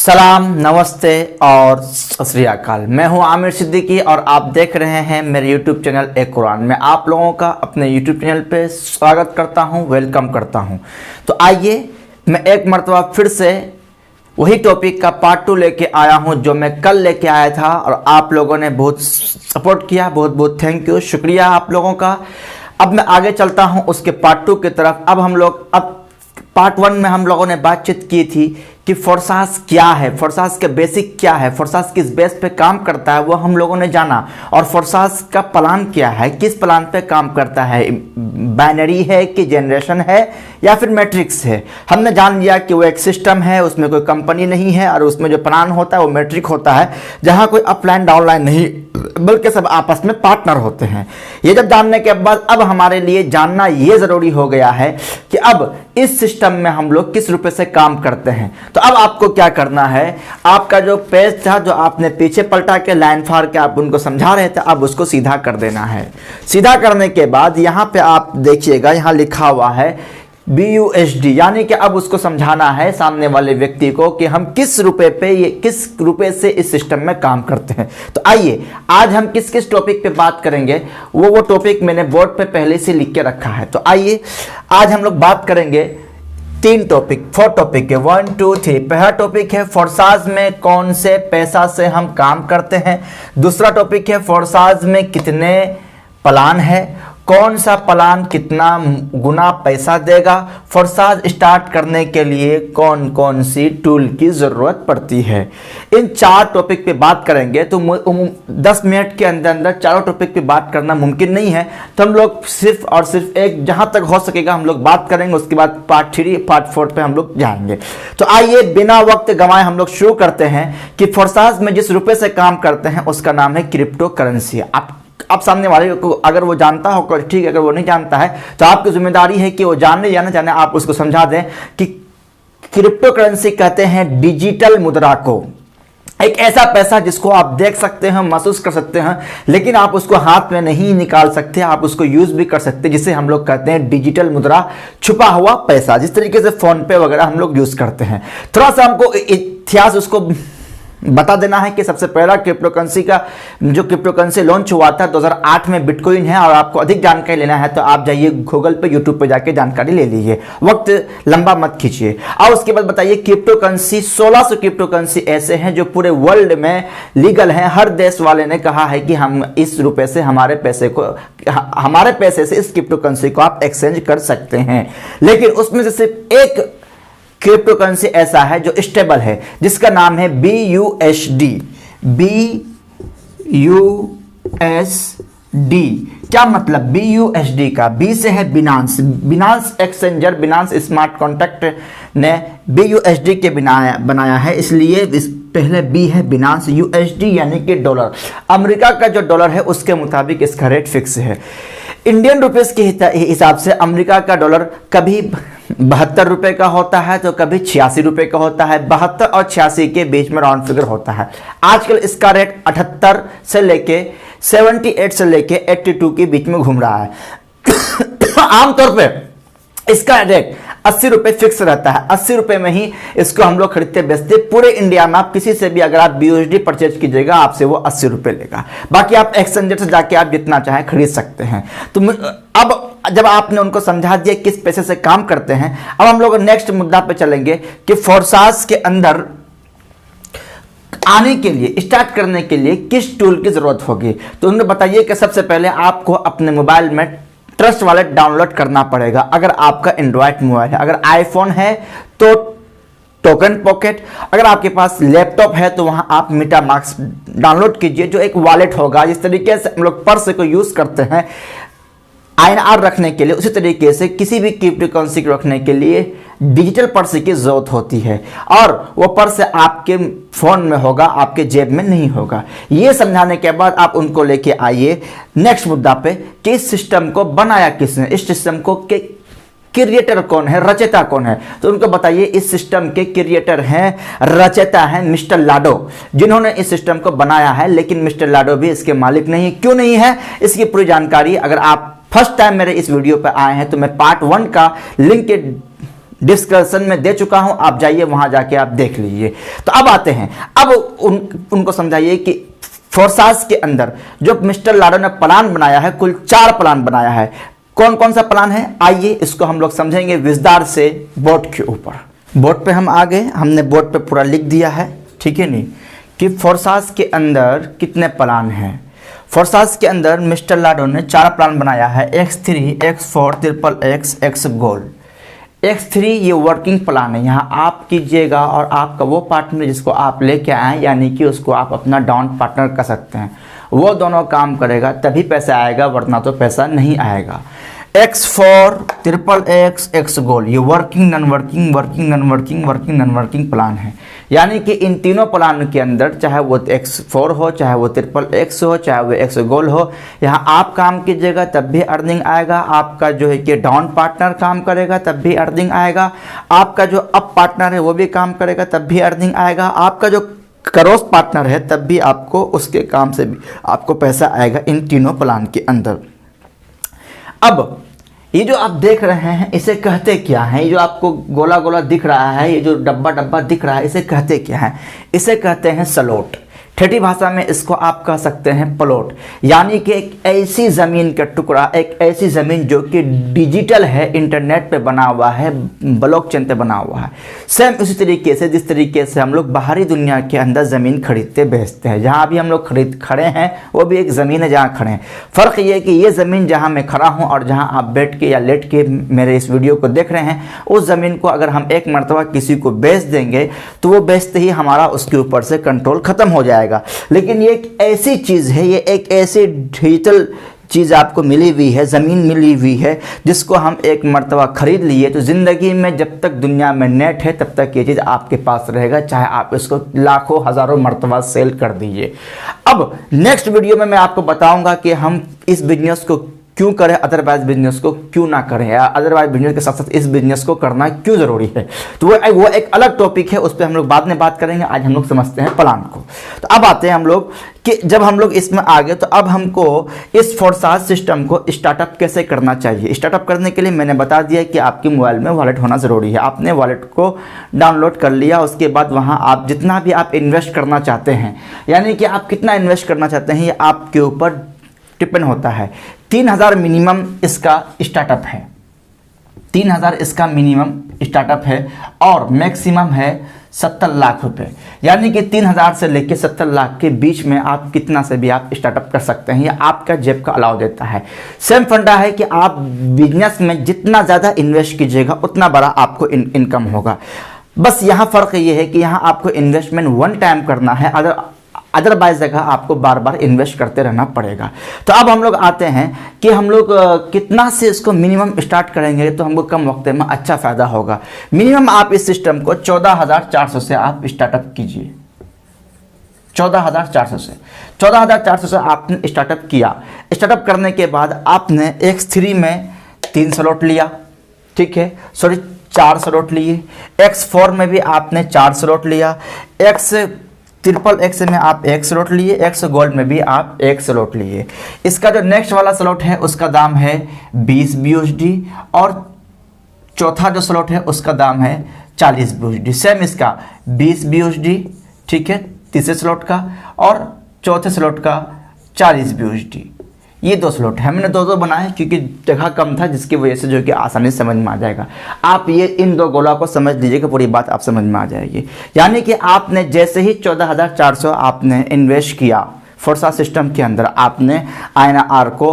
सलाम, नमस्ते और सत श्री अकाल। मैं हूं आमिर सिद्दीकी और आप देख रहे हैं मेरे YouTube चैनल ए कुरान। मैं आप लोगों का अपने YouTube चैनल पे स्वागत करता हूं, वेलकम करता हूं। तो आइए मैं एक मरतबा फिर से वही टॉपिक का पार्ट 2 लेके आया हूं जो मैं कल लेके आया था और आप लोगों ने बहुत सपोर्ट किया। बहुत बहुत थैंक यू, शुक्रिया आप लोगों का। अब मैं आगे चलता हूं उसके पार्ट 2 की तरफ। अब पार्ट 1 में हम लोगों ने बातचीत की थी कि फोर्सास क्या है, फोर्सास के बेसिक क्या है, फोर्सास किस बेस पे काम करता है वो हम लोगों ने जाना। और फोर्सास का प्लान क्या है, किस प्लान पे काम करता है, बाइनरी है कि जनरेशन है या फिर मैट्रिक्स है। हमने जान लिया कि वो एक सिस्टम है, उसमें कोई कंपनी नहीं है और उसमें जो प्लान होता है वो मैट्रिक होता है, जहां कोई अपलाइन डाउनलाइन नहीं बल्कि सब आपस में पार्टनर होते हैं। ये जब जानने के बाद अब हमारे लिए जानना ये जरूरी हो गया है कि अब इस सिस्टम में हम लोग किस रूप से काम करते हैं। तो अब आपको क्या करना है, आपका जो पेज था जो आपने पीछे पलटा के लाइन फाड़ के आप उनको समझा रहे थे, अब उसको सीधा कर देना है। सीधा करने के बाद यहाँ पे आप देखिएगा, यहाँ लिखा हुआ है BUSD, यानी कि अब उसको समझाना है सामने वाले व्यक्ति को कि हम किस रुपए से इस सिस्टम में काम करते हैं। तो आइए आज हम किस किस टॉपिक पे बात करेंगे, वो टॉपिक मैंने बोर्ड पे पहले से लिख के रखा है। तो आइए आज हम लोग बात करेंगे 4 टॉपिक है, 1 2 3। पहला टॉपिक है फोर्साज में कौन से पैसा से हम काम करते हैं। दूसरा टॉपिक है फोर्साज में कितने प्लान है, कौन सा प्लान कितना गुना पैसा देगा, फोर्साज स्टार्ट करने के लिए कौन कौन सी टूल की ज़रूरत पड़ती है। इन 4 टॉपिक पे बात करेंगे। तो 10 मिनट के अंदर अंदर चारों टॉपिक पे बात करना मुमकिन नहीं है, तो हम लोग सिर्फ और सिर्फ एक जहां तक हो सकेगा हम लोग बात करेंगे। उसके बाद पार्ट 3 पार्ट 4 पे हम लोग जाएंगे। तो आइए बिना वक्त गंवाए हम लोग शुरू करते हैं कि फोर्साज में जिस रुपये से काम करते हैं उसका नाम है क्रिप्टो करेंसी। आप सामने वाले को अगर वो जानता हो तो ठीक है, अगर वो नहीं जानता है तो आपकी जिम्मेदारी है कि वो जानने या ना जाने आप उसको समझा दें कि क्रिप्टो करेंसी कहते हैं डिजिटल मुद्रा को। एक ऐसा पैसा जिसको आप देख सकते हैं, महसूस कर सकते हैं, लेकिन आप उसको हाथ में नहीं निकाल सकते, आप उसको यूज भी कर सकते, जिसे हम लोग कहते हैं डिजिटल मुद्रा, छुपा हुआ पैसा, जिस तरीके से फोन पे वगैरह हम लोग यूज करते हैं। थोड़ा सा हमको इतिहास उसको बता देना है कि सबसे पहला क्रिप्टो करेंसी लॉन्च हुआ था 2008 में बिटकॉइन है। और आपको अधिक जानकारी लेना है तो आप जाइए गूगल पे, यूट्यूब पे जाके जानकारी ले लीजिए, वक्त लंबा मत खींचिए। और उसके बाद बताइए क्रिप्टो करेंसी 1600 क्रिप्टो करेंसी ऐसे हैं जो पूरे वर्ल्ड में लीगल हैं। हर देश वाले ने कहा है कि हम इस रुपए से हमारे पैसे से इस क्रिप्टो करेंसी को आप एक्सचेंज कर सकते हैं। लेकिन उसमें से सिर्फ एक क्रिप्टो करेंसी ऐसा है जो स्टेबल है, जिसका नाम है BUSD। क्या मतलब BUSD का? B से है Binance exchanger, Binance smart contract ने BUSD के बनाया है, इसलिए इस पहले B है बिनांस, USD यानी कि डॉलर। अमेरिका का जो डॉलर है उसके मुताबिक इसका रेट फिक्स है। इंडियन रुपीस के हिसाब से अमेरिका का डॉलर कभी 72 रुपए का होता है तो कभी 86 रुपए का होता है। 72 और 86 के बीच में राउंड फिगर होता है। आजकल इसका रेट 78 से लेके 78 से लेके 82 के बीच में घूम रहा है। आमतौर पे इसका रेट 80 रुपए फिक्स रहता है। 80 रुपए में ही इसको हम लोग खरीदते बेचते। पूरे इंडिया में आप किसी से भी अगर आप BUSD परचेज कीजिएगा आपसे वो 80 रुपए लेगा। बाकी आप एक्सचेंजर से जाके आप जितना चाहें खरीद सकते हैं। तो अब जब आपने उनको समझा दिया किस पैसे से काम करते हैं, अब हम लोग नेक्स्ट मुद्दा पे चलेंगे कि फोर्सास के अंदर आने के लिए, स्टार्ट करने के लिए किस टूल की जरूरत होगी। तो उन्हें बताइए कि सबसे पहले आपको अपने मोबाइल में ट्रस्ट वॉलेट डाउनलोड करना पड़ेगा। अगर आपका एंड्रॉयड मोबाइल है, अगर आईफोन है तो टोकन पॉकेट, अगर आपके पास लैपटॉप है तो वहां आप मेटामास्क डाउनलोड कीजिए, जो एक वॉलेट होगा। जिस तरीके से हम लोग पर्स को यूज करते हैं INR रखने के लिए, उसी तरीके से किसी भी क्रिप्टो करेंसी को रखने के लिए डिजिटल पर्स की जरूरत होती है। और वो पर्स आपके फोन में होगा, आपके जेब में नहीं होगा। ये समझाने के बाद आप उनको लेके आइए नेक्स्ट मुद्दा पे कि इस सिस्टम को बनाया किसने, इस सिस्टम को क्रिएटर कौन है, रचयिता कौन है। तो उनको बताइए इस सिस्टम के क्रिएटर हैं, रचयिता हैं मिस्टर लाडो, जिन्होंने इस सिस्टम को बनाया है। लेकिन मिस्टर लाडो भी इसके मालिक नहीं। क्यों नहीं है, इसकी पूरी जानकारी अगर आप फर्स्ट टाइम मेरे इस वीडियो पर आए हैं तो मैं पार्ट 1 का लिंक डिस्क्रिप्शन में दे चुका हूं, आप जाइए वहां जाके आप देख लीजिए। तो अब आते हैं, अब उनको समझाइए कि फोर्सास के अंदर जो मिस्टर लाडो ने प्लान बनाया है, कुल 4 प्लान बनाया है। कौन कौन सा प्लान है, आइए इसको हम लोग समझेंगे विस्तार से बोर्ड के ऊपर। बोर्ड पे हम आ गए, हमने बोर्ड पे पूरा लिख दिया है, ठीक है नहीं, कि फोर्सास के अंदर कितने प्लान हैं। फोर्सास के अंदर मिस्टर लाडो ने 4 प्लान बनाया है, X3, X4, triple X, X gold. X3 ये वर्किंग प्लान है, यहाँ आप कीजिएगा और आपका वो पार्टनर जिसको आप लेके आए, यानी कि उसको आप अपना डाउन पार्टनर कर सकते हैं, वो दोनों काम करेगा तभी पैसा आएगा, वरना तो पैसा नहीं आएगा। X4, triple X, X gold, ये working non working, working non working, working non working plan है। यानी कि इन तीनों प्लान के अंदर, चाहे वो X4 हो, चाहे वो ट्रिपल एक्स हो, चाहे वो एक्स गोल्ड हो, यहाँ आप काम कीजिएगा तब भी अर्निंग आएगा। आपका जो है कि डाउन पार्टनर काम करेगा तब भी अर्निंग आएगा। आपका जो अप पार्टनर है वो भी काम करेगा तब भी अर्निंग आएगा। आपका जो क्रॉस पार्टनर है तब भी आपको उसके काम से भी आपको पैसा आएगा इन तीनों प्लान के अंदर। अब ये जो आप देख रहे हैं इसे कहते क्या हैं, ये जो आपको गोला गोला दिख रहा है, ये जो डब्बा डब्बा दिख रहा है, इसे कहते क्या है, इसे कहते हैं स्लॉट। ठेठी भाषा में इसको आप कह सकते हैं प्लॉट। यानी कि एक ऐसी ज़मीन का टुकड़ा, एक ऐसी ज़मीन जो कि डिजिटल है, इंटरनेट पे बना हुआ है, ब्लॉकचेन पे बना हुआ है। सेम उसी तरीके से जिस तरीके से हम लोग बाहरी दुनिया के अंदर ज़मीन खरीदते बेचते हैं, जहाँ अभी हम लोग खड़े हैं वो भी एक ज़मीन है जहाँ खड़े हैं। फ़र्क ये है कि ये ज़मीन जहाँ मैं खड़ा हूँ और जहाँ आप बैठ के या लेट के मेरे इस वीडियो को देख रहे हैं, उस ज़मीन को अगर हम एक मरतबा किसी को बेच देंगे तो वो बेचते ही हमारा उसके ऊपर से कंट्रोल ख़त्म हो जाएगा। लेकिन ये एक ऐसी चीज़ है, ये एक ऐसी डिजिटल चीज़ आपको मिली हुई है, ज़मीन मिली हुई है, जिसको हम एक मर्तबा ख़रीद लिए तो ज़िंदगी में जब तक दुनिया में नेट है तब तक ये चीज़ आपके पास रहेगा, चाहे आप इसको लाखों हज़ारों मर्तबा सेल कर दीजिए। अब नेक्स्ट वीडियो में मैं आपको बताऊंगा कि हम इस बिजनेस को क्यों करें, अदरवाइज बिजनेस को क्यों ना करें, या अदरवाइज बिजनेस के साथ साथ इस बिजनेस को करना क्यों ज़रूरी है। तो वो एक अलग टॉपिक है, उस पर हम लोग बाद में बात करेंगे। आज हम लोग समझते हैं प्लान को। तो अब आते हैं हम लोग कि जब हम लोग इसमें आ गए तो अब हमको इस फोर्सास सिस्टम को स्टार्टअप कैसे करना चाहिए। स्टार्टअप करने के लिए मैंने बता दिया कि आपके मोबाइल में वॉलेट होना ज़रूरी है। आपने वॉलेट को डाउनलोड कर लिया, उसके बाद वहाँ आप जितना भी आप इन्वेस्ट करना चाहते हैं, यानी कि आप कितना इन्वेस्ट करना चाहते हैं, ये आपके ऊपर डिपेंड होता है। 3000 मिनिमम इसका स्टार्टअप है, 3000 इसका मिनिमम स्टार्टअप है और मैक्सिमम है 70 लाख रुपए। यानी कि 3000 से लेकर 70 लाख के बीच में आप कितना से भी आप स्टार्टअप कर सकते हैं, ये आपका जेब का अलाउ देता है। सेम फंडा है कि आप बिजनेस में जितना ज़्यादा इन्वेस्ट कीजिएगा उतना बड़ा आपको इनकम होगा। बस यहाँ फ़र्क ये है कि यहाँ आपको इन्वेस्टमेंट वन टाइम करना है, अदरवाइज जगह आपको बार बार इन्वेस्ट करते रहना पड़ेगा। तो अब हम लोग आते हैं कि हम लोग कितना से इसको मिनिमम स्टार्ट करेंगे तो हमको कम वक्त में अच्छा फ़ायदा होगा। मिनिमम आप इस सिस्टम को 14,400 से आप स्टार्टअप कीजिए। 14,400 से 14,400 से आपने स्टार्टअप किया। स्टार्टअप करने के बाद आपने X3 में 3 स्लॉट लिया, ठीक है, सॉरी 4 स्लॉट लिए। X4 में भी आपने 4 स्लॉट लिया। ट्रिपल एक्स में आप 1 स्लॉट लिए, एक्स गोल्ड में भी आप 1 स्लॉट लिए। इसका जो नेक्स्ट वाला स्लॉट है उसका दाम है 20 BUSD और चौथा जो स्लॉट है उसका दाम है 40 BUSD। सेम इसका 20 BUSD, ठीक है, तीसरे स्लॉट का, और चौथे स्लॉट का 40 BUSD। ये 2 स्लॉट है, हमने 2 बनाए क्योंकि जगह कम था, जिसकी वजह से जो कि आसानी से समझ में आ जाएगा। आप ये इन 2 गोला को समझ लीजिएगा, पूरी बात आप समझ में आ जाएगी। यानी कि आपने जैसे ही 14,400 आपने इन्वेस्ट किया फोर्सास सिस्टम के अंदर, आपने INR को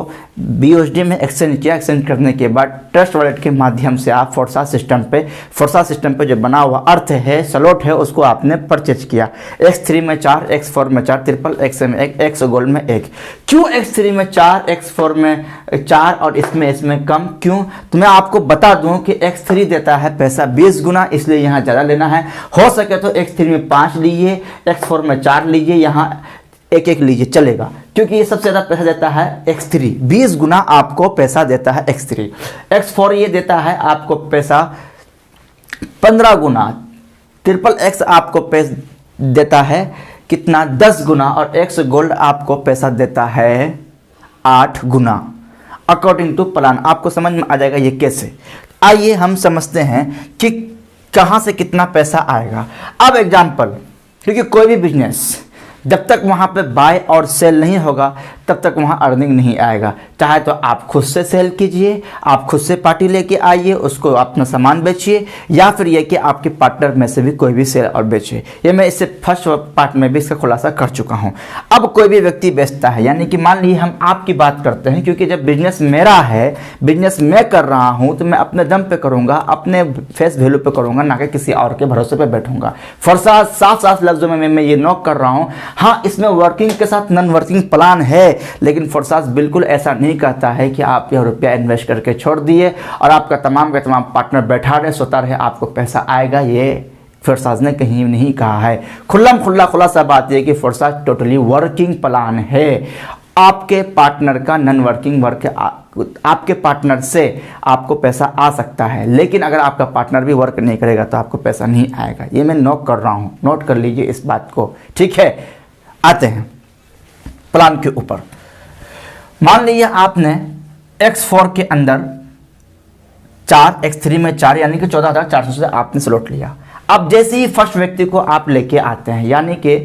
BUSD में एक्सचेंज किया। एक्सचेंज करने के बाद ट्रस्ट वॉलेट के माध्यम से आप फोर्सास सिस्टम पे जो बना हुआ अर्थ है, स्लॉट है, उसको आपने परचेज किया। X3 में 4, X4 में 4, ट्रिपल एक्स में 1, एक्स गोल्ड में 1। क्यों X3 में 4, X4 में 4 और इसमें कम क्यों? तो मैं आपको बता दूं कि X3 देता है पैसा 20 गुना, इसलिए यहाँ ज़्यादा लेना है। हो सके तो X3 में 5 लीजिए, X4 में 4 लीजिए, यहाँ 1-1 लीजिए, चलेगा, क्योंकि ये सबसे ज़्यादा पैसा देता है X3। 20 गुना आपको पैसा देता है X3। X4 ये देता है आपको पैसा 15 गुना। ट्रिपल एक्स आपको पैसा देता है कितना, 10 गुना, और एक्स गोल्ड आपको पैसा देता है 8 गुना। अकॉर्डिंग टू प्लान आपको समझ में आ जाएगा ये कैसे। आइए हम समझते हैं कि कहाँ से कितना पैसा आएगा। अब एग्जाम्पल, क्योंकि कोई भी बिजनेस जब तक वहाँ पे बाय और सेल नहीं होगा तब तक वहाँ अर्निंग नहीं आएगा। चाहे तो आप खुद से सेल कीजिए, आप खुद से पार्टी लेके आइए, उसको अपना सामान बेचिए, या फिर ये कि आपके पार्टनर में से भी कोई भी सेल और बेचे। ये मैं इससे फर्स्ट पार्ट में भी इसका खुलासा कर चुका हूँ। अब कोई भी व्यक्ति बेचता है, यानी कि मान लीजिए हम आपकी बात करते हैं, क्योंकि जब बिजनेस मेरा है, बिजनेस मैं कर रहा हूँ, तो मैं अपने दम पे करूँगा, अपने फेस वैल्यू पे करूँगा, ना कि किसी और के भरोसे पे बैठूंगा। फरसा साफ लफ्जों में मैं ये नोट कर रहा हूँ। हाँ, इसमें वर्किंग के साथ नॉन वर्किंग प्लान है, लेकिन फरसास बिल्कुल ऐसा नहीं कहता है कि आप यह रुपया इन्वेस्ट करके छोड़ दिए और आपका तमाम का तमाम पार्टनर बैठा रहे, सोता रहे, आपको पैसा आएगा। ये फरसास ने कहीं नहीं कहा है। खुलासा बात यह कि फरसास टोटली वर्किंग प्लान है। आपके पार्टनर का नॉन वर्किंग वर्क, आपके पार्टनर से आपको पैसा आ सकता है, लेकिन अगर आपका पार्टनर भी वर्क नहीं करेगा तो आपको पैसा नहीं आएगा। ये मैं नोट कर रहा हूँ, नोट कर लीजिए इस बात को, ठीक है। आते हैं प्लान के ऊपर। मान लीजिए आपने X4 के अंदर 4, X3 में 4, यानी कि 14,400 से आपने स्लॉट लिया। अब जैसे ही फर्स्ट व्यक्ति को आप लेके आते हैं, यानी कि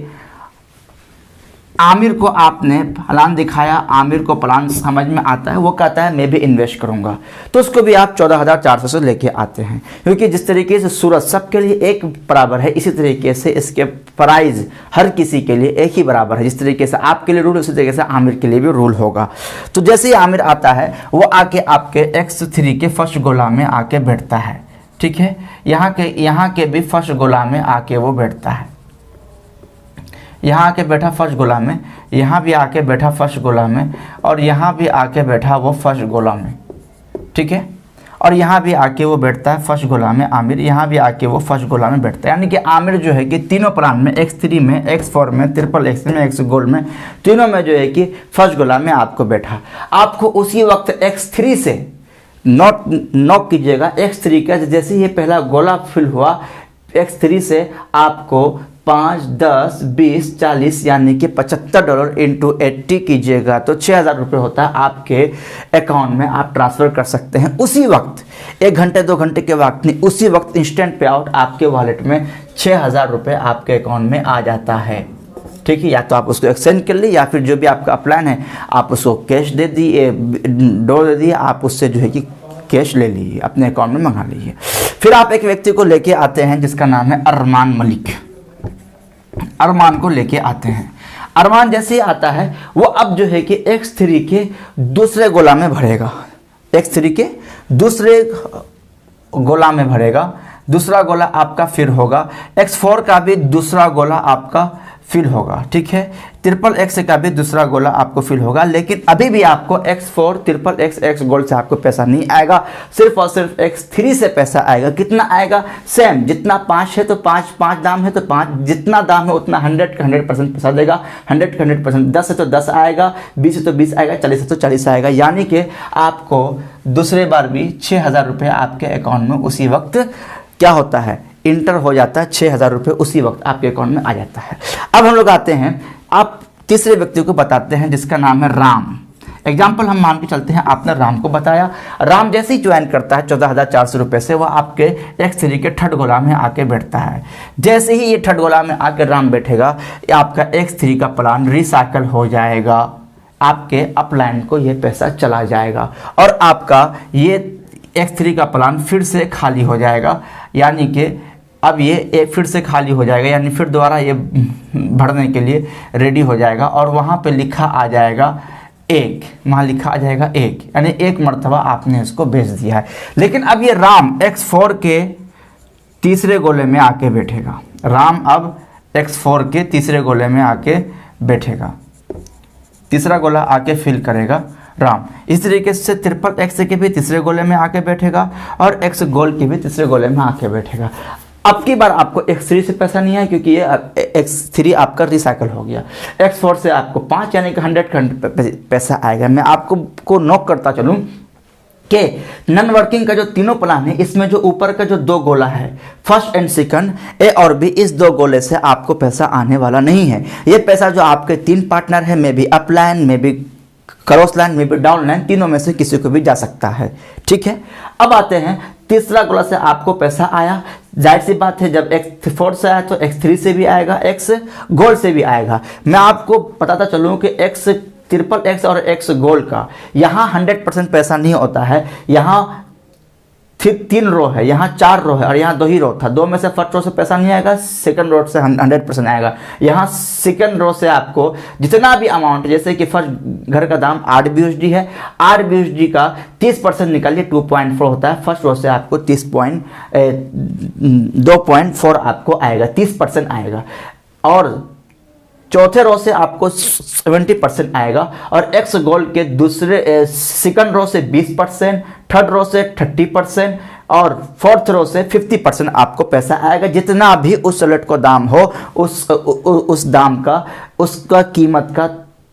आमिर को आपने प्लान दिखाया, आमिर को प्लान समझ में आता है, वो कहता है मैं भी इन्वेस्ट करूंगा, तो उसको भी आप 14,400 से लेके आते हैं। क्योंकि जिस तरीके से सूरज सबके लिए एक बराबर है, इसी तरीके से इसके प्राइस हर किसी के लिए एक ही बराबर है। जिस तरीके से आपके लिए रूल, उसी तरीके से आमिर के लिए भी रूल होगा। तो जैसे ही आमिर आता है, वो आके आपके X3 के फर्स्ट गोला में आके बैठता है, ठीक है। यहाँ के भी फर्स्ट गोला में आके वो बैठता है, यहाँ आके बैठा फर्स्ट गोला में, यहाँ भी आके बैठा फर्स्ट गोला में, और यहाँ भी आके बैठा वो फर्स्ट गोला में, ठीक है। और यहाँ भी आके वो बैठता है फर्स्ट गोला में आमिर, यहाँ भी आके वो फर्स्ट गोला में बैठता है। यानी कि आमिर जो है कि तीनों प्लान में, X3 में, X4 में, ट्रिपल X में, X गोल्ड में, तीनों में जो है कि फर्स्ट गोला में आपको बैठा। आपको उसी वक्त X3 से नोट कीजिएगा, X3 का जैसे ये पहला गोला फिल हुआ, X3 से आपको 5, 10, 20, 40 यानी कि $75 इंटू 80 कीजिएगा तो 6,000 रुपये होता है। आपके अकाउंट में आप ट्रांसफ़र कर सकते हैं उसी वक्त, 1 घंटे 2 घंटे के वक्त नहीं, उसी वक्त इंस्टेंट पे आउट आपके वॉलेट में 6,000 रुपये आपके अकाउंट में आ जाता है, ठीक है। या तो आप उसको एक्सचेंज कर लीजिए, या फिर जो भी आपका प्लान है आप उसको कैश दे दिए, डॉलर दे दिए, आप उससे जो है कि कैश ले लीजिए, अपने अकाउंट में मंगा लीजिए। फिर आप एक व्यक्ति को लेके आते हैं जिसका नाम है अरमान मलिक। अरमान को लेके आते हैं। अरमान जैसे ही आता है, वो अब जो है कि X3 के दूसरे गोला में भरेगा, X3 के दूसरे गोला में भरेगा। दूसरा गोला आपका फिर होगा, X4 का भी दूसरा गोला आपका फिल होगा, ठीक है। ट्रिपल X का भी दूसरा गोला आपको फिल होगा, लेकिन अभी भी आपको X4 ट्रिपल X गोल्ड से आपको पैसा नहीं आएगा, सिर्फ और सिर्फ X3 से पैसा आएगा। कितना आएगा? सेम, जितना 5 है तो 5 दाम है तो 5, जितना दाम है उतना 100 का 100% पैसा देगा, 100 का 100%। 10 है तो 10 आएगा, 20 है तो 20 आएगा, 40 है तो 40 आएगा। यानी कि आपको दूसरे बार भी 6,000 रुपये आपके अकाउंट में उसी वक्त क्या होता है, इंटर हो जाता है। 6,000 रुपये उसी वक्त आपके अकाउंट में आ जाता है। अब हम लोग आते हैं, आप तीसरे व्यक्ति को बताते हैं जिसका नाम है राम। एग्जाम्पल हम मान के चलते हैं, आपने राम को बताया। राम जैसे ही ज्वाइन करता है 14,400 रुपये से, वह आपके X3 के थर्ड गोला में आके बैठता है। जैसे ही ये थर्ड गोला में आके राम बैठेगा, आपका X3 का प्लान रिसाइकल हो जाएगा, आपके अपलाइन को ये पैसा चला जाएगा और आपका ये X3 का प्लान फिर से खाली हो जाएगा। यानी कि अब ये फिर से खाली हो जाएगा, यानी फिर दोबारा ये भरने के लिए रेडी हो जाएगा और वहाँ पे लिखा आ जाएगा 1, वहाँ लिखा आ जाएगा 1, यानी 1 मरतबा आपने इसको भेज दिया है। लेकिन अब ये राम X4 के तीसरे गोले में आके बैठेगा। राम अब X4 के तीसरे गोले में आके बैठेगा, तीसरा गोला आके फिल करेगा राम। इस तरीके से ट्रिपल X के भी तीसरे गोले में आके बैठेगा और X गोल्ड के भी तीसरे गोले में आके बैठेगा। अब की बार आपको X3 से पैसा नहीं है, क्योंकि ये X3 आपका रिसाइकल हो गया। X4 से आपको 5 यानी कि 100 पैसा आएगा। मैं आपको नोट करता चलूँ कि नॉन वर्किंग का जो तीनों प्लान है, इसमें जो ऊपर का जो 2 गोला है, फर्स्ट एंड सेकंड, ए और बी, इस 2 गोले से आपको पैसा आने वाला नहीं है। ये पैसा जो आपके 3 पार्टनर है, may be upline, may be cross line, may be down line, तीनों में से किसी को भी जा सकता है, ठीक है। अब आते हैं तीसरा गोला से आपको पैसा आया, जाहिर सी बात है जब x4 से आया तो x3 से भी आएगा, x गोल्ड से भी आएगा। मैं आपको बताता चलूँ कि x ट्रिपल एक्स और x गोल्ड का यहाँ 100% पैसा नहीं होता है। यहाँ 3 रो है, यहाँ 4 रो है और यहाँ 2 ही रो था। 2 में से फर्स्ट रो से पैसा नहीं आएगा, सेकंड रो से 100% आएगा। यहाँ सेकंड रो से आपको जितना भी अमाउंट, जैसे कि फर्स्ट घर का दाम 8 BUSD है, 8 BUSD का 30% निकालिए 2.4 होता है। फर्स्ट रो से आपको 2.4 आपको आएगा, 30% आएगा। और चौथे रो से आपको 70% आएगा और एक्स गोल्ड के दूसरे सेकंड रो से 20%, थर्ड रो से 30% और फोर्थ रो से 50% आपको पैसा आएगा। जितना भी उस सलेट को दाम हो उस दाम का, उसका कीमत का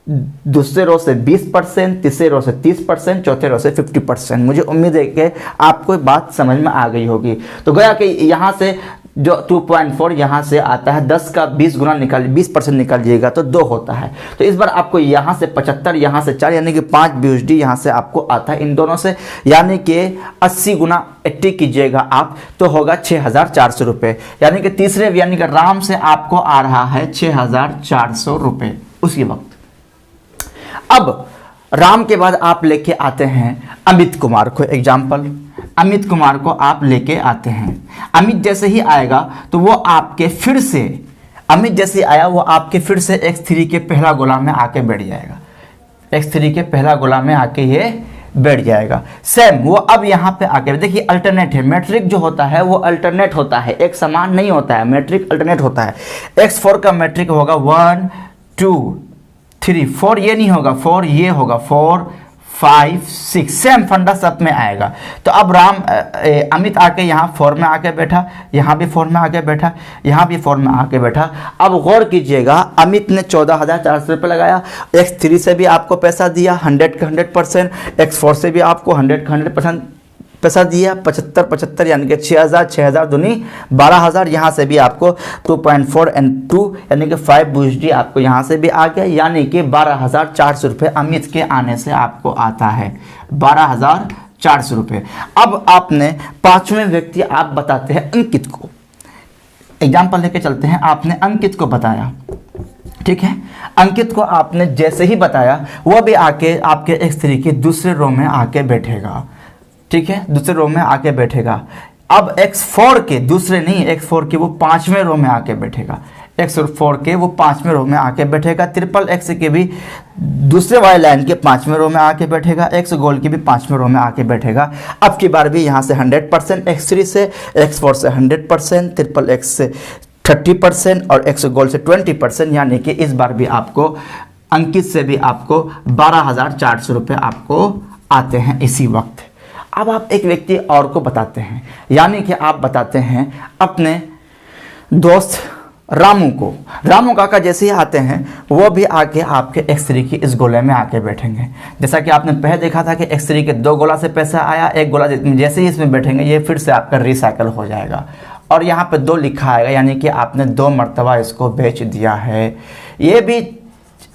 दूसरे रो से 20%, तीसरे रो से 30%, चौथे रो से 50%। मुझे उम्मीद है कि आपको बात समझ में आ गई होगी। तो गया कि यहाँ से जो 2.4 यहाँ से आता है, 10 का 20 गुना निकाल 20% निकालिएगा तो 2 होता है। तो इस बार आपको यहाँ से 75, यहाँ से 4 यानी कि 5 BUSD यहाँ से आपको आता है इन दोनों से, यानी कि 80 गुना 80 कीजिएगा आप तो होगा 6,400 रुपये। यानी कि तीसरे यानी कि राम से आपको आ रहा है 6,400 रुपये उसी वक्त। अब राम के बाद आप लेके आते हैं अमित कुमार को। एग्जाम्पल, अमित कुमार को आप लेके आते हैं। अमित जैसे ही आएगा तो वो आपके फिर से, अमित जैसे आया वो आपके फिर से x3 के पहला गोला में आके बैठ जाएगा। x3 के पहला गोला में आके ये बैठ जाएगा। सेम वो अब यहाँ पे आके, देखिए अल्टरनेट है। मैट्रिक जो होता है वो अल्टरनेट होता है, एक समान नहीं होता है। मैट्रिक अल्टरनेट होता है। x4 का मैट्रिक होगा 1 2 3, 4 ये नहीं होगा, 4 ये होगा, 4 5 6, सेम फंडा सब में आएगा। तो अब राम अमित आके यहाँ 4 में आके बैठा, यहाँ भी 4 में आके बैठा, यहाँ भी 4 में आके बैठा। अब गौर कीजिएगा, अमित ने 14,400 रुपये लगाया। x3 से भी आपको पैसा दिया 100 का 100%, x4 से भी आपको 100 का 100% पैसा दिया। 75 यानी कि 6,000 दूनी 12,000। यहाँ से भी आपको 2.4 and 2 यानी कि 5 BUSD आपको यहाँ से भी आ गया, यानी कि 12,400 रुपये अमित के आने से आपको आता है, 12,400 रुपये। अब आपने पांचवें व्यक्ति आप बताते हैं अंकित को। एग्जाम्पल लेके चलते हैं। आपने अंकित को बताया, ठीक है। अंकित को आपने जैसे ही बताया वह भी आके आपके x3 के दूसरे रो में आके बैठेगा, ठीक है, दूसरे रो में आके बैठेगा। अब x4 के दूसरे नहीं, x4 के वो 5वें रो में आके बैठेगा। x4 के वो 5वें रो में आके बैठेगा। ट्रिपल एक्स के भी दूसरे वाले लाइन के 5वें रो में आके बैठेगा। x गोल्ड के भी 5वें रो में आके बैठेगा। अब की बार भी यहाँ से 100%, x3 से, x4 से 100%, ट्रिपल एक्स से 30% और x गोल्ड से 20%, यानी कि इस बार भी आपको अंकित से भी आपको 12,400 रुपये आपको आते हैं इसी वक्त। अब आप एक व्यक्ति और को बताते हैं, यानी कि आप बताते हैं अपने दोस्त रामू को। रामू काका जैसे ही आते हैं वो भी आके आपके x3 की इस गोले में आके बैठेंगे। जैसा कि आपने पहले देखा था कि x3 के 2 गोला से पैसा आया, 1 गोला जैसे ही इसमें बैठेंगे ये फिर से आपका रिसाइकल हो जाएगा और यहाँ पे 2 लिखा आएगा, यानी कि आपने 2 मरतबा इसको बेच दिया है। ये भी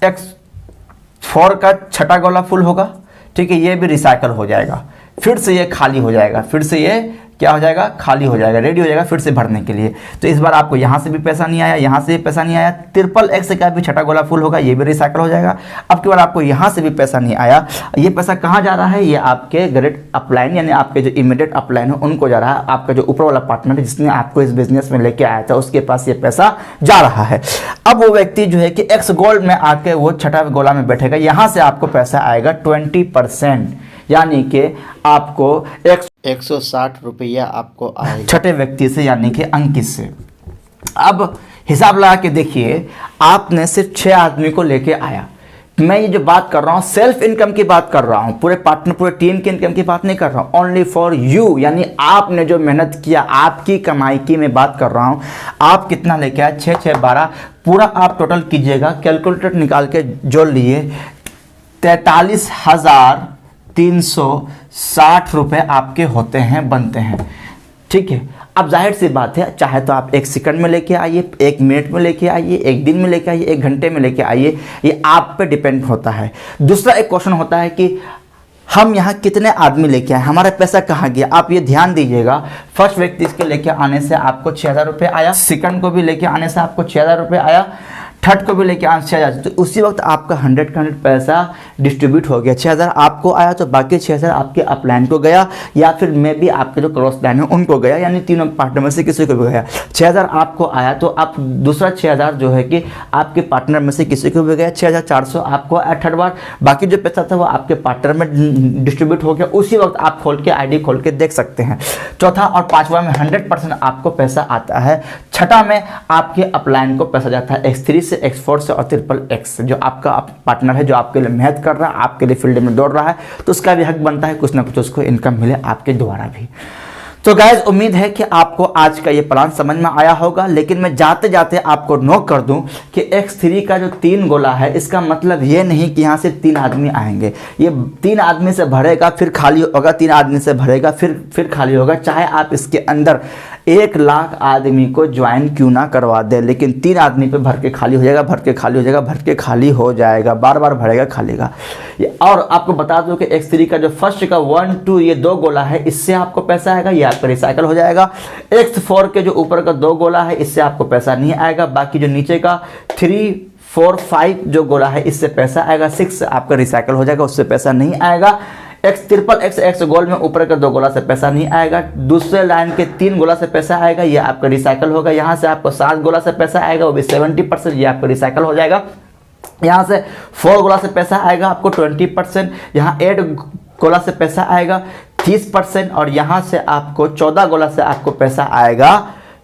x4 का 6ठा गोला फुल होगा, ठीक है, ये भी रिसाइकल हो जाएगा। फिर से ये खाली हो जाएगा, फिर से ये क्या हो जाएगा, खाली हो जाएगा, रेडी हो जाएगा फिर से भरने के लिए। तो इस बार आपको यहाँ से भी पैसा नहीं आया, यहाँ से भी पैसा नहीं आया। ट्रिपल एक्स का भी 6ठा गोला फुल होगा, ये भी रिसाइकल हो जाएगा। अब की बार आपको यहाँ से भी पैसा नहीं आया। ये पैसा कहाँ जा रहा है, ये आपके ग्रेट अपलाइन यानी आपके जो इमीडिएट अपलाइन है उनको जा रहा है। आपका जो ऊपर वाला पार्टनर है जिसने आपको इस बिजनेस में लेके आया था उसके पास ये पैसा जा रहा है। अब वो व्यक्ति जो है कि एक्स गोल्ड में आके वो 6ठा गोला में बैठेगा, यहाँ से आपको पैसा आएगा 20%, यानी कि आपको 160 रुपया आपको आएगा 6ठे व्यक्ति से, यानी कि अंकित से। अब हिसाब लगा के देखिए, आपने सिर्फ 6 आदमी को लेके आया। मैं ये जो बात कर रहा हूँ सेल्फ इनकम की बात कर रहा हूँ, पूरे पार्टनर पूरे टीम की इनकम की बात नहीं कर रहा हूँ। ओनली फॉर यू, यानी आपने जो मेहनत किया, आपकी कमाई की मैं बात कर रहा हूँ। आप कितना लेके आए, 6 6 12, पूरा आप टोटल कीजिएगा, कैलकुलेटर निकाल के जोड़ लिए, 43,360 रुपये आपके होते हैं, बनते हैं, ठीक है। अब जाहिर सी बात है, चाहे तो आप 1 सेकंड में लेके आइए, 1 मिनट में लेके आइए, 1 दिन में लेके आइए, 1 घंटे में लेके आइए, ये आप पे डिपेंड होता है। दूसरा एक क्वेश्चन होता है कि हम यहाँ कितने आदमी लेके आए, हमारा पैसा कहाँ गया, आप ये ध्यान दीजिएगा। फर्स्ट व्यक्ति इसके लेके आने से आपको 6,000 रुपये आया, सेकंड को भी लेके आने से आपको 6,000 रुपये आया, थर्ड को भी लेके आने से 6,000, तो उसी वक्त आपका 100 का 100 पैसा डिस्ट्रीब्यूट हो गया। 6,000 आपको आया तो बाकी 6,000 आपके अपलाइन को गया, या फिर मे भी आपके जो क्रॉस लाइन है उनको गया, यानी तीनों पार्टनर में से किसी को भी गया। 6,000 आपको आया तो आप दूसरा 6,000 जो है कि आपके पार्टनर में से किसी को भी गया। 6,400 आपको आया थर्ड बार, बाकी जो पैसा था वो आपके पार्टनर में डिस्ट्रीब्यूट हो गया। उसी वक्त आप खोल के ID खोल के देख सकते हैं। चौथा और पांचवा में 100% आपको पैसा आता है। छठा में आपके अपलाइन को पैसा जाता है X3 से, X4 से और XXX से। जो आपका पार्टनर है, जो आपके लिए मेहनत कर रहा है, आपके लिए फील्ड में दौड़ रहा है, तो उसका भी हक बनता है कुछ ना कुछ उसको इनकम मिले आपके द्वारा भी। तो गाइज उम्मीद है कि आपको आज का ये प्लान समझ में आया होगा, लेकिन मैं जाते जाते आपको नोट कर दूं कि X3 का जो 3 गोला है, इसका मतलब ये नहीं कि यहाँ से 3 आदमी आएंगे। ये 3 आदमी से भरेगा फिर खाली होगा, 3 आदमी से भरेगा फिर खाली होगा। चाहे आप इसके अंदर 1 लाख आदमी को ज्वाइन क्यों ना करवा दे, लेकिन 3 आदमी पे भर के खाली हो जाएगा, भर के खाली हो जाएगा, भर के खाली हो जाएगा, बार बार भरेगा खालीगा। और आपको बता दो कि X3 का जो फर्स्ट का 1 2 ये 2 गोला है, इससे आपको पैसा आएगा, ये आपका रिसाइकल हो जाएगा। X4 के जो ऊपर का 2 गोला है, इससे आपको पैसा नहीं आएगा। बाकी जो नीचे का 3 4 5 जो गोला है, इससे पैसा आएगा। 6 आपका रिसाइकल हो जाएगा, उससे पैसा नहीं आएगा। XXX गोल में ऊपर का 2 गोला से पैसा नहीं आएगा। दूसरे लाइन के 3 गोला से पैसा आएगा, ये आपका रिसाइकल होगा। यहाँ से आपको 7 गोला से पैसा आएगा, वो भी 70%, ये आपका रिसाइकल हो जाएगा। यहाँ से 4 गोला से पैसा आएगा आपको 20%, यहाँ 8 गोला से पैसा आएगा 30%, और यहाँ से आपको 14 गोला से आपको पैसा आएगा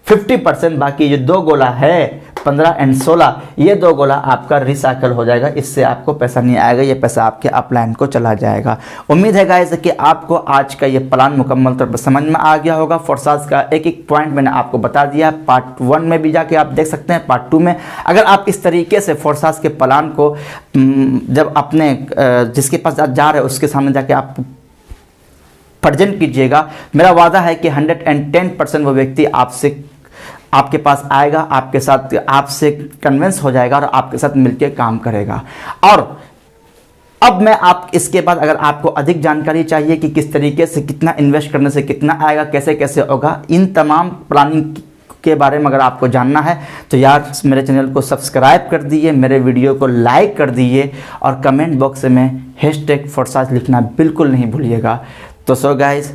50%। बाकी जो 2 गोला है 15 और 16, ये 2 गोला आपका रिसाइकल हो जाएगा, इससे आपको पैसा नहीं आएगा, ये पैसा आपके अपलाइन को चला जाएगा। उम्मीद है गाइस कि आपको आज का ये प्लान मुकम्मल तौर पर समझ में आ गया होगा। फोर्साज का एक एक पॉइंट मैंने आपको बता दिया। पार्ट 1 में भी जाके आप देख सकते हैं, पार्ट 2 में। अगर आप इस तरीके से फोर्साज के प्लान को जब अपने जिसके पास जा रहे हैं उसके सामने जाके आप प्रेजेंट कीजिएगा, मेरा वादा है कि 110% वो व्यक्ति आपके पास आएगा, आपके साथ आपसे कन्विंस हो जाएगा और आपके साथ मिलकर काम करेगा। और अब मैं आप इसके बाद अगर आपको अधिक जानकारी चाहिए कि किस तरीके से कितना इन्वेस्ट करने से कितना आएगा, कैसे कैसे होगा, इन तमाम प्लानिंग के बारे में अगर आपको जानना है तो यार मेरे चैनल को सब्सक्राइब कर दीजिए, मेरे वीडियो को लाइक कर दीजिए, और कमेंट बॉक्स में #फोर्साज लिखना बिल्कुल नहीं भूलिएगा। तो सो गाइज,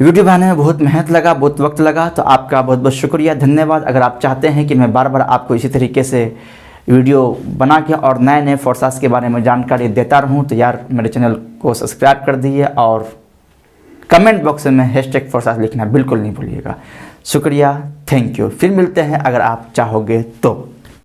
वीडियो बनाने में बहुत मेहनत लगा, बहुत वक्त लगा, तो आपका बहुत बहुत शुक्रिया, धन्यवाद। अगर आप चाहते हैं कि मैं बार बार आपको इसी तरीके से वीडियो बना के और नए नए फोर्साज के बारे में जानकारी देता रहूं, तो यार मेरे चैनल को सब्सक्राइब कर दीजिए और कमेंट बॉक्स में #फोर्साज लिखना बिल्कुल नहीं भूलिएगा। शुक्रिया, थैंक यू। फिर मिलते हैं अगर आप चाहोगे तो।